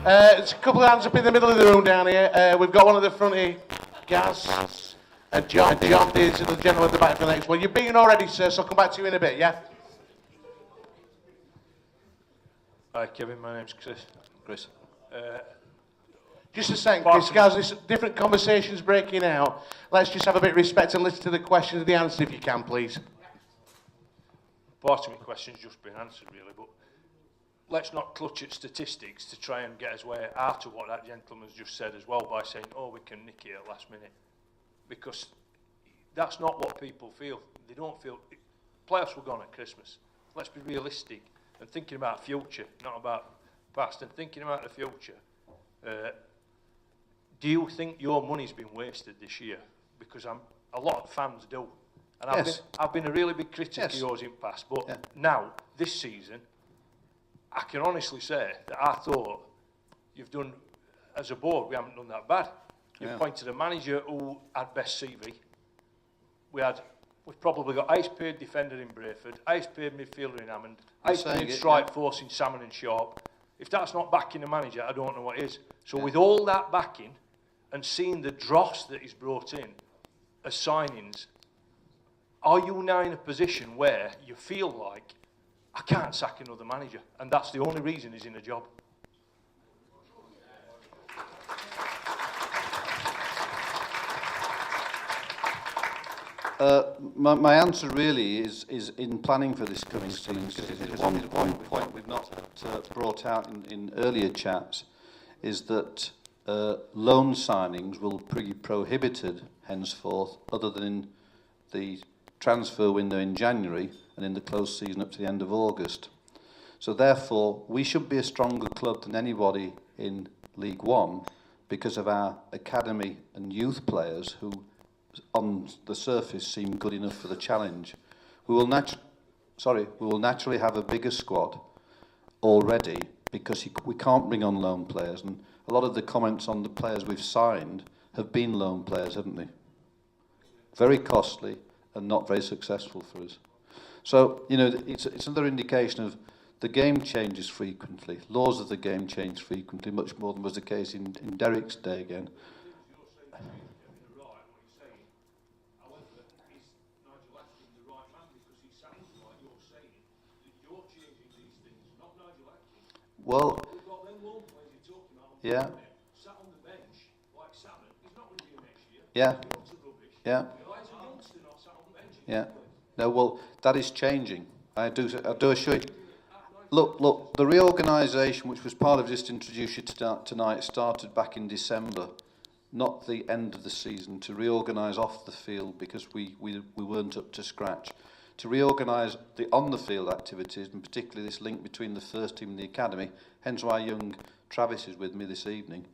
There's a couple of hands up in the middle of the room down here. We've got one at the front here, Gaz, and John. John is the gentleman at the back for the next one. You've been already, sir, so I'll come back to you in a bit, yeah? Hi, Kevin. My name's Chris. Just a second, Chris, guys, there's different conversations breaking out. Let's just have a bit of respect and listen to the questions and the answers if you can, please. Part of my question's just been answered, really, but let's not clutch at statistics to try and get us way out of what that gentleman's just said as well by saying, oh, we can nick it at last minute. Because that's not what people feel. They don't feel... Playoffs were gone at Christmas. Let's be realistic and thinking about future, not about past, and thinking about the future. Do you think your money's been wasted this year? Because a lot of fans do. And I've been a really big critic of yours in the past, but now, this season, I can honestly say that I thought you've done, as a board, we haven't done that bad. You've appointed a manager who had best CV. We've probably got highest paid defender in Brayford, highest paid midfielder in Hammond, highest paid strike force in Salmon and Sharp. If that's not backing the manager, I don't know what is. So with all that backing and seeing the dross that he's brought in as signings, are you now in a position where you feel like, I can't sack another manager, and that's the only reason he's in a job? My answer really is in planning for this coming season. One point we've not brought out in earlier chats is that loan signings will be prohibited henceforth, other than in the transfer window in January and in the close season up to the end of August. So therefore, we should be a stronger club than anybody in League One because of our academy and youth players who, on the surface, seem good enough for the challenge. We will naturally have a bigger squad already because we can't bring on loan players, and a lot of the comments on the players we've signed have been loan players, haven't they? Very costly and not very successful for us. So, you know, it's another indication of the game changes frequently. Laws of the game change frequently, much more than was the case in Derrick's day again. Well, yeah. Yeah. No, well, that is changing. I do assure you. Look, the reorganisation, which was part of just introduce you tonight, started back in December, not the end of the season, to reorganise off the field because we weren't up to scratch. To reorganise the on-the-field activities, and particularly this link between the first team and the academy, hence why young Travis is with me this evening,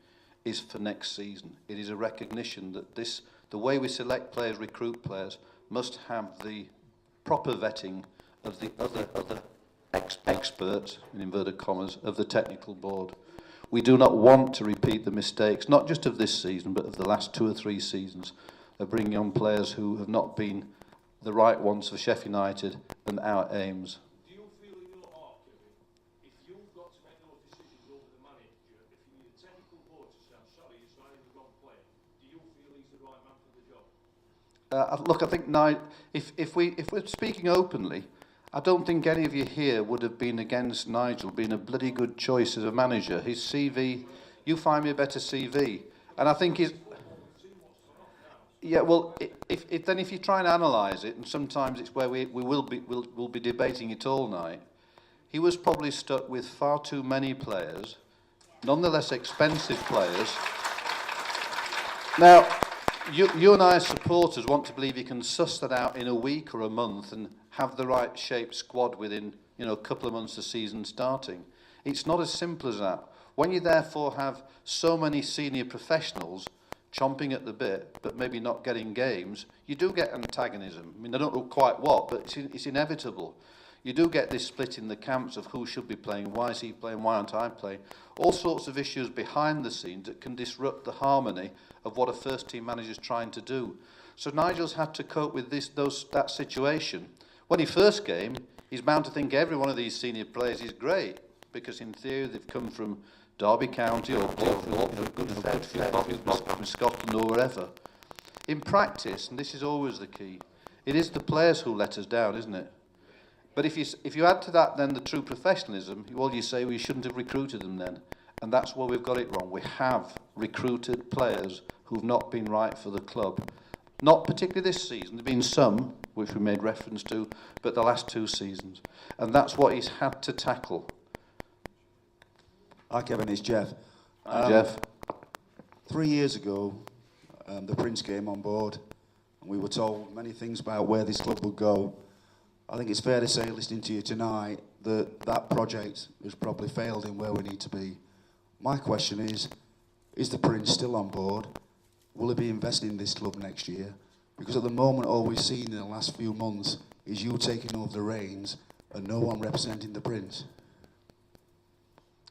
is for next season. It is a recognition that the way we select players, recruit players, must have the proper vetting of the other experts, in inverted commas, of the technical board. We do not want to repeat the mistakes, not just of this season, but of the last 2 or 3 seasons, of bringing on players who have not been the right ones for Sheffield United and our aims. Do you feel in your heart, Kevin, if you've got to make those decisions over the manager, if you need a technical board to say, I'm sorry, you're signing the wrong player, do you feel he's the right man for the job? Look, I think if we're speaking openly, I don't think any of you here would have been against Nigel being a bloody good choice as a manager. His CV, you find me a better CV, and I think he's. Yeah, well, if you try and analyse it, and sometimes it's where we'll be debating it all night. He was probably stuck with far too many players, nonetheless expensive players. Now, you and I as supporters want to believe you can suss that out in a week or a month and have the right shaped squad within, you know, a couple of months of season starting. It's not as simple as that. When you therefore have so many senior professionals chomping at the bit, but maybe not getting games, you do get antagonism. I mean, I don't know quite what, but it's inevitable. You do get this split in the camps of who should be playing, why is he playing, why aren't I playing? All sorts of issues behind the scenes that can disrupt the harmony of what a first-team manager's trying to do. So Nigel's had to cope with that situation. When he first came, he's bound to think every one of these senior players is great, because in theory they've come from Derby County or good from Scotland or wherever. In practice, and this is always the key, it is the players who let us down, isn't it? But if you add to that then the true professionalism, well, you say we shouldn't have recruited them then. And that's where we've got it wrong. We have recruited players who've not been right for the club. Not particularly this season. There have been some, which we made reference to, but the last 2 seasons. And that's what he's had to tackle. Hi Kevin, it's Jeff. Hi, Jeff. 3 years ago, the Prince came on board, and we were told many things about where this club would go. I think it's fair to say, listening to you tonight, that that project has probably failed in where we need to be. My question is the Prince still on board? Will he be investing in this club next year? Because at the moment, all we've seen in the last few months is you taking over the reins and no one representing the Prince.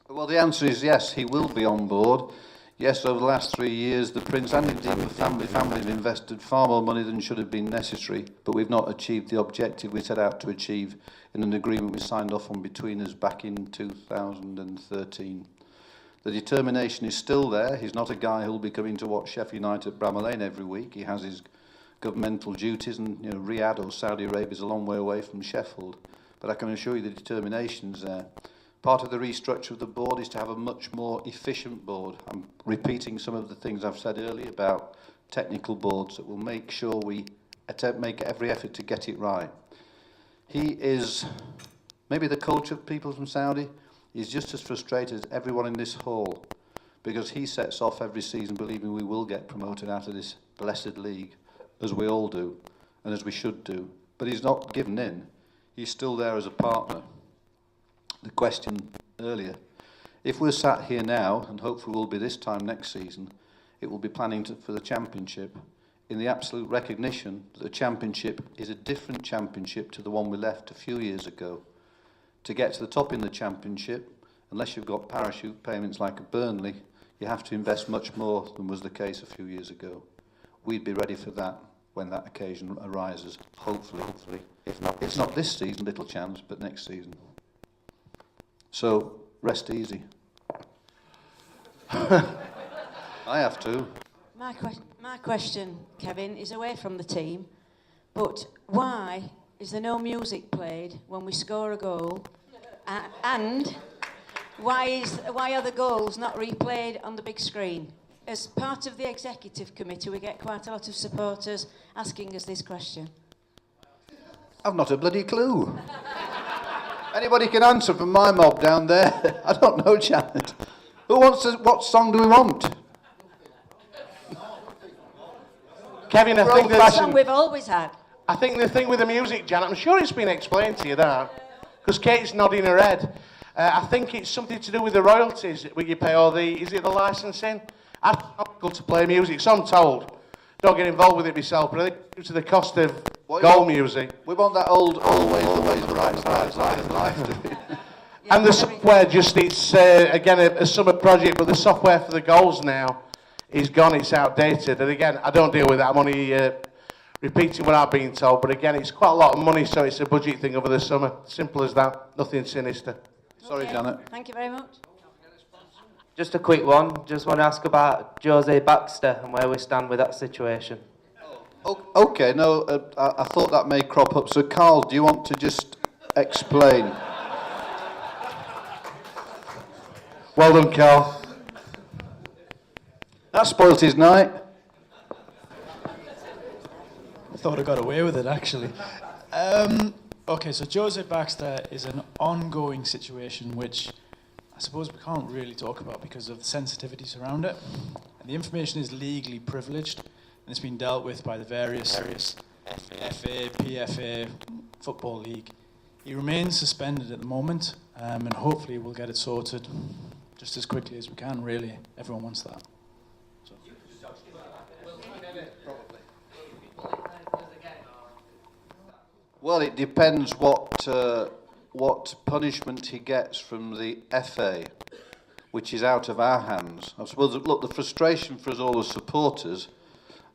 Well, the answer is yes, he will be on board. Yes, over the last 3 years, the Prince and indeed the family have invested far more money than should have been necessary, but we've not achieved the objective we set out to achieve in an agreement we signed off on between us back in 2013. The determination is still there. He's not a guy who'll be coming to watch Sheffield United at Bramall Lane every week. He has his governmental duties, and Riyadh or Saudi Arabia is a long way away from Sheffield. But I can assure you the determination's there. Part of the restructure of the board is to have a much more efficient board. I'm repeating some of the things I've said earlier about technical boards that will make sure we make every effort to get it right. He is maybe the culture of people from Saudi. He's just as frustrated as everyone in this hall, because he sets off every season believing we will get promoted out of this blessed league, as we all do, and as we should do. But he's not given in. He's still there as a partner. The question earlier, if we're sat here now, and hopefully we'll be this time next season, it will be planning for the Championship, in the absolute recognition that the Championship is a different Championship to the one we left a few years ago. To get to the top in the Championship, unless you've got parachute payments like a Burnley, you have to invest much more than was the case a few years ago. We'd be ready for that when that occasion arises, hopefully. If not this season, little chance, but next season. So, rest easy. I have to. My question, Kevin, is away from the team, but why is there no music played when we score a goal? And why are the goals not replayed on the big screen? As part of the executive committee, we get quite a lot of supporters asking us this question. I've not a bloody clue. Anybody can answer from my mob down there? I don't know, Janet. What song do we want? Kevin, I think That's the song we've always had. I think the thing with the music, Janet, I'm sure it's been explained to you that, because Kate's nodding her head. I think it's something to do with the royalties where you pay, or is it the licensing? I'm not to play music, so I'm told. Don't get involved with it myself, but I think due to the cost of goal music. We want that always the right side. And the software it's again a summer project, but the software for the goals now is gone, it's outdated. And again, I don't deal with that, I'm only repeating what I've been told, but again, it's quite a lot of money, so it's a budget thing over the summer. Simple as that, nothing sinister. Sorry, Janet. Thank you very much. Just a quick one. Just want to ask about Jose Baxter and where we stand with that situation. Okay, no, I thought that may crop up. So, Carl, do you want to just explain? Well done, Carl. That spoilt his night. I thought I got away with it, actually. Okay, so Jose Baxter is an ongoing situation which I suppose we can't really talk about because of the sensitivities around it. And the information is legally privileged, and it's been dealt with by the various FA, PFA, Football League. He remains suspended at the moment, and hopefully we'll get it sorted just as quickly as we can, really. Everyone wants that. So. Well, it depends what punishment he gets from the FA, which is out of our hands. I suppose, look, the frustration for us all as supporters,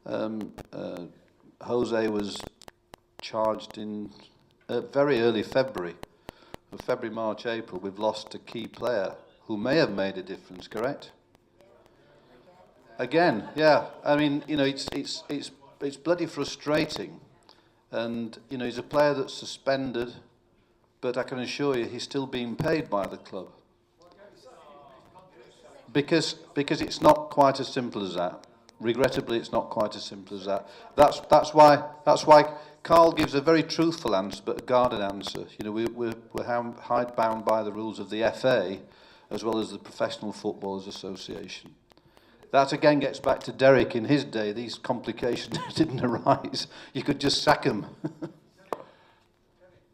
Jose was charged in very early February. February, March, April, we've lost a key player, who may have made a difference, correct? Again, yeah. I mean, you know, it's bloody frustrating. And, you know, he's a player that's suspended, but I can assure you he's still being paid by the club. Because it's not quite as simple as that. Regrettably, it's not quite as simple as that. That's why Carl gives a very truthful answer, but a guarded answer. You know, we're hidebound by the rules of the FA, as well as the Professional Footballers Association. That again gets back to Derek. In his day, these complications didn't arise. You could just sack him.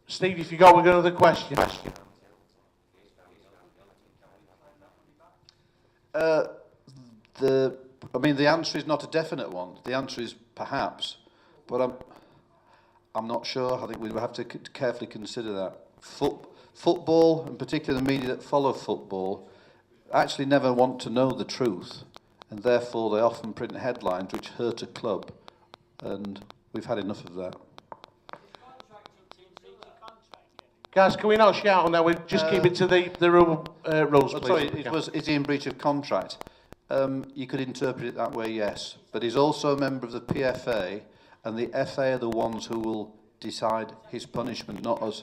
Steve, if you got another question. I mean, the answer is not a definite one. The answer is perhaps, but I'm not sure. I think we would have to carefully consider that. Football, and particularly the media that follow football, actually never want to know the truth, and therefore they often print headlines which hurt a club, and we've had enough of that. Guys, can we not shout on that? We just keep it to the rules, please. Sorry, is he in breach of contract? You could interpret it that way, yes. But he's also a member of the PFA, and the FA are the ones who will decide his punishment, not us.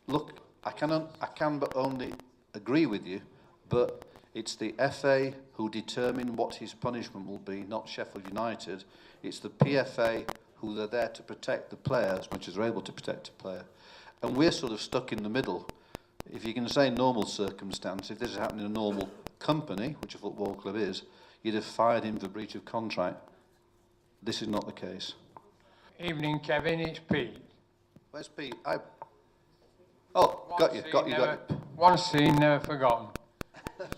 Look, I can but only agree with you, but it's the FA who determine what his punishment will be, not Sheffield United. It's the PFA who are there to protect the player as much as they're able to protect a player. And we're sort of stuck in the middle. If you can say normal circumstance, if this is happening in a normal company, which a football club is, you'd have fired him for breach of contract. This is not the case. Evening, Kevin, it's Pete. Where's Pete? Oh, got you. One scene never forgotten.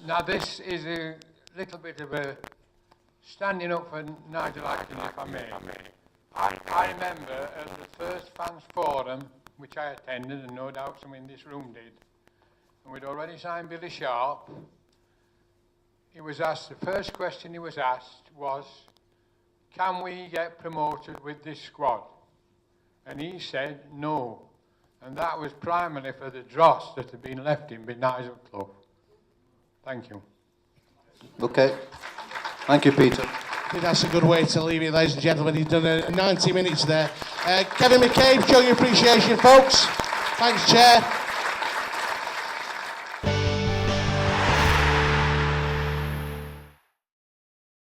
Now, this is a little bit of a standing up for Nigel Acton, if I may. I remember at the first fans forum, which I attended, and no doubt some in this room did, and we'd already signed Billy Sharp. He was asked, the first question he was asked was, can we get promoted with this squad? And he said no. And that was primarily for the dross that had been left him by Nigel Club. Thank you. Okay. Thank you, Peter. I think that's a good way to leave it, ladies and gentlemen. He's done 90 minutes there. Kevin McCabe, show your appreciation, folks. Thanks, Chair.